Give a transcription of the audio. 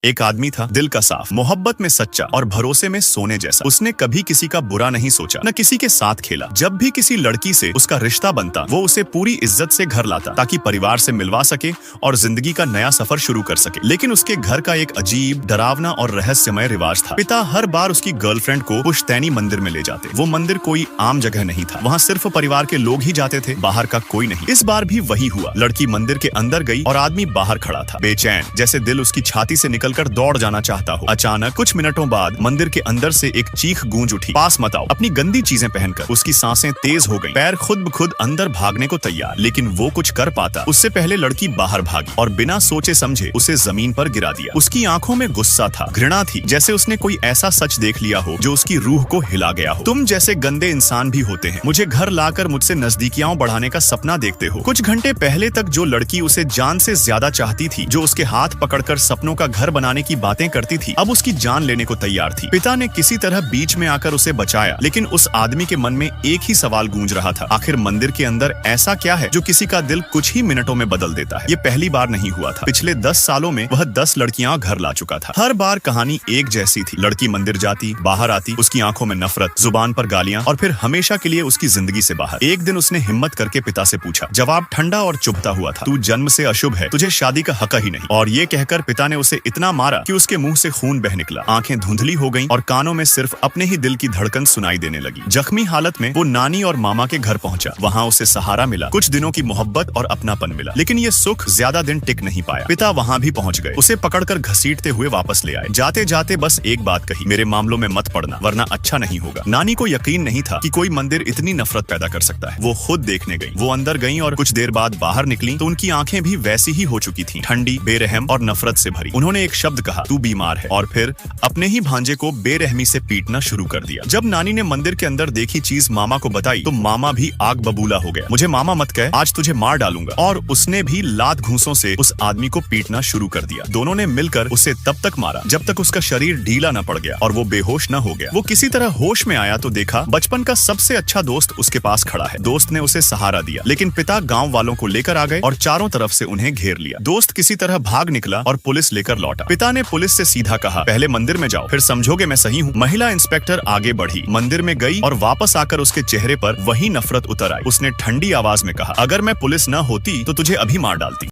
एक आदमी था, दिल का साफ, मोहब्बत में सच्चा और भरोसे में सोने जैसा। उसने कभी किसी का बुरा नहीं सोचा, न किसी के साथ खेला। जब भी किसी लड़की से उसका रिश्ता बनता, वो उसे पूरी इज्जत से घर लाता ताकि परिवार से मिलवा सके और जिंदगी का नया सफर शुरू कर सके। लेकिन उसके घर का एक अजीब, डरावना और रहस्यमय रिवाज था। पिता हर बार उसकी गर्लफ्रेंड को पुश्तैनी मंदिर में ले जाते। वो मंदिर कोई आम जगह नहीं था, वहाँ सिर्फ परिवार के लोग ही जाते थे, बाहर का कोई नहीं। इस बार भी वही हुआ। लड़की मंदिर के अंदर गई और आदमी बाहर खड़ा था, बेचैन, जैसे दिल उसकी छाती से निकलकर दौड़ जाना चाहता हो। अचानक कुछ मिनटों बाद मंदिर के अंदर से एक चीख गूंज उठी, पास मत आओ। अपनी गंदी चीजें पहनकर उसकी सांसें तेज हो गईं, पैर खुद ब खुद अंदर भागने को तैयार। लेकिन वो कुछ कर पाता उससे पहले लड़की बाहर भागी और बिना सोचे समझे उसे जमीन पर गिरा दिया। उसकी आंखों में गुस्सा था, घृणा थी, जैसे उसने कोई ऐसा सच देख लिया हो जो उसकी रूह को हिला गया हो। तुम जैसे गंदे इंसान भी होते हैं, मुझे घर लाकर मुझसे नजदीकियां बढ़ाने का सपना देखते हो। कुछ घंटे पहले तक जो लड़की उसे जान से ज्यादा चाहती थी, जो उसके हाथ पकड़कर सपनों का घर बनाने की बातें करती थी, अब उसकी जान लेने को तैयार थी। पिता ने किसी तरह बीच में आकर उसे बचाया, लेकिन उस आदमी के मन में एक ही सवाल गूंज रहा था, आखिर मंदिर के अंदर ऐसा क्या है जो किसी का दिल कुछ ही मिनटों में बदल देता है। ये पहली बार नहीं हुआ था। पिछले 10 सालों में वह 10 लड़कियां घर ला चुका था। हर बार कहानी एक जैसी थी। लड़की मंदिर जाती, बाहर आती, उसकी आंखों में नफरत, जुबान पर गालियां और फिर हमेशा के लिए उसकी जिंदगी से बाहर। एक दिन उसने हिम्मत करके पिता से पूछा। जवाब ठंडा और चुभता हुआ था, तू जन्म से अशुभ है, तुझे शादी का हक ही नहीं। और ये कहकर पिता ने उसे इतना मारा कि उसके मुंह से खून बह निकला, आंखें धुंधली हो गईं और कानों में सिर्फ अपने ही दिल की धड़कन सुनाई देने लगी। जख्मी हालत में वो नानी और मामा के घर पहुंचा। वहां उसे सहारा मिला, कुछ दिनों की मोहब्बत और अपनापन मिला। लेकिन ये सुख ज्यादा दिन टिक नहीं पाया। पिता वहां भी पहुंच गए, उसे पकड़कर घसीटते हुए वापस ले आए। जाते जाते बस एक बात कही, मेरे मामलों में मत पड़ना, वरना अच्छा नहीं होगा। नानी को यकीन नहीं था कि कोई मंदिर इतनी नफरत पैदा कर सकता है। वो खुद देखने गई। वो अंदर गईं और कुछ देर बाद बाहर निकली तो उनकी आंखें भी वैसी ही हो चुकी थीं, ठंडी, बेरहम और नफरत से भरी। उन्होंने एक शब्द कहा, तू बीमार है, और फिर अपने ही भांजे को बेरहमी से पीटना शुरू कर दिया। जब नानी ने मंदिर के अंदर देखी चीज मामा को बताई तो मामा भी आग बबूला हो गया। मुझे मामा मत कह, आज तुझे मार डालूंगा। और उसने भी लात घूंसों से उस आदमी को पीटना शुरू कर दिया। दोनों ने मिलकर उसे तब तक मारा जब तक उसका शरीर ढीला न पड़ गया और वो बेहोश न हो गया। वो किसी तरह होश में आया तो देखा बचपन का सबसे अच्छा दोस्त उसके पास खड़ा है। दोस्त ने उसे सहारा दिया, लेकिन पिता गांव वालों को लेकर आ गए और चारों तरफ से उन्हें घेर लिया। दोस्त किसी तरह भाग निकला और पुलिस लेकर लौटा। पिता ने पुलिस से सीधा कहा, पहले मंदिर में जाओ, फिर समझोगे मैं सही हूँ। महिला इंस्पेक्टर आगे बढ़ी, मंदिर में गई और वापस आकर उसके चेहरे पर वही नफरत उतर आई। उसने ठंडी आवाज में कहा, अगर मैं पुलिस न होती तो तुझे अभी मार डालती।